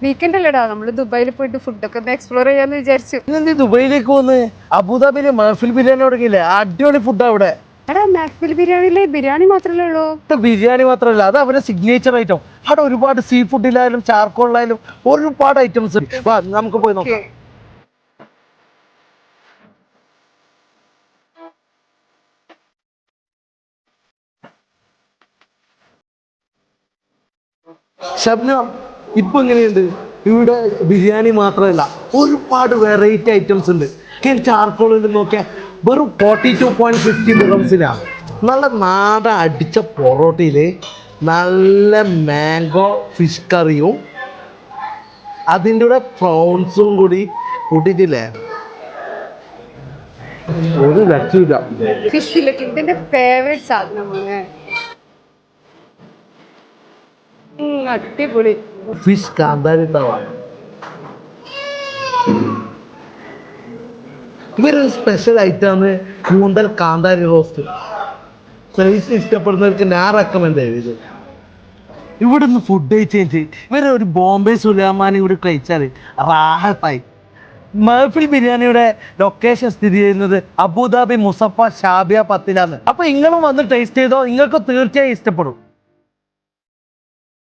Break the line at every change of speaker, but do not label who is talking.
Weekend അല്ലേടാ, നമ്മള് ദുബായിൽ പോയിട്ട് ഫുഡൊക്കെ ഒന്ന് എക്സ്പ്ലോർ ചെയ്യാന്ന് വിചാരിച്ചു.
ദുബൈയിലേക്ക് വന്ന് അബുദാബിയില് മഹഫിൽ ബിരിയാണി തുടങ്ങിയില്ലേ? അടിപൊളി ഫുഡാ അവിടെ.
എടാ മഹഫിൽ ബിരിയാണിയിലെ ബിരിയാണി മാത്രമല്ലേ ഉള്ളൂ?
ബിരിയാണി മാത്രമല്ല, അത് അവരുടെ സിഗ്നേച്ചർ ഐറ്റം. അവിടെ ഒരുപാട് സീ ഫുഡിലായാലും ചാർക്കോളിലായാലും ഒരുപാട് ഐറ്റംസ്. വാ നമുക്ക് പോയി നോക്കാം. ഷബ്നം, ഇപ്പൊ എങ്ങനെയുണ്ട്? ഇവിടെ ബിരിയാണി മാത്രമല്ല, ഒരുപാട് വെറൈറ്റി ഐറ്റംസ് ഉണ്ട്. ചാർക്കോളിൽ നോക്കിയാൽ വെറും 42.50 ദിർഹംസിനാണ്. നല്ല നാടൻ അടിച്ച പൊറോട്ടയില് നല്ല മാംഗോ ഫിഷ് കറിയും അതിൻ്റെ കൂടെ പ്രോൺസും കൂടി കൂട്ടിയിട്ടില്ലേ, ഒരു രക്ഷയില്ല.
ഇതിന്റെ ഫേവറേറ്റ് സാധനമാണ്. അടിപൊളി
ഫിഷ് കാന്താരി ഉണ്ടാവാം. ഇവരൊരു സ്പെഷ്യൽ ഐറ്റമാണ് കൂന്തൽ കാന്താരി റോസ്റ്റ്. സ്പൈസി ഇഷ്ടപ്പെടുന്നവർക്ക് ഞാൻ റെക്കമെൻഡ് ചെയ്ത് ഇവിടുന്ന് ഫുഡ് കഴിച്ച് ഇവരെ ഒരു ബോംബെ സുലൈമാനി കൂടി കഴിച്ചാൽ റാഹത്തായി. മഹഫിൽ ബിരിയാണിയുടെ ലൊക്കേഷൻ സ്ഥിതി ചെയ്യുന്നത് അബുദാബി മുസഫ ഷാബിയ 10 അപ്പൊ നിങ്ങളും വന്ന് ടേസ്റ്റ് ചെയ്തോ, നിങ്ങൾക്ക് തീർച്ചയായും ഇഷ്ടപ്പെടും.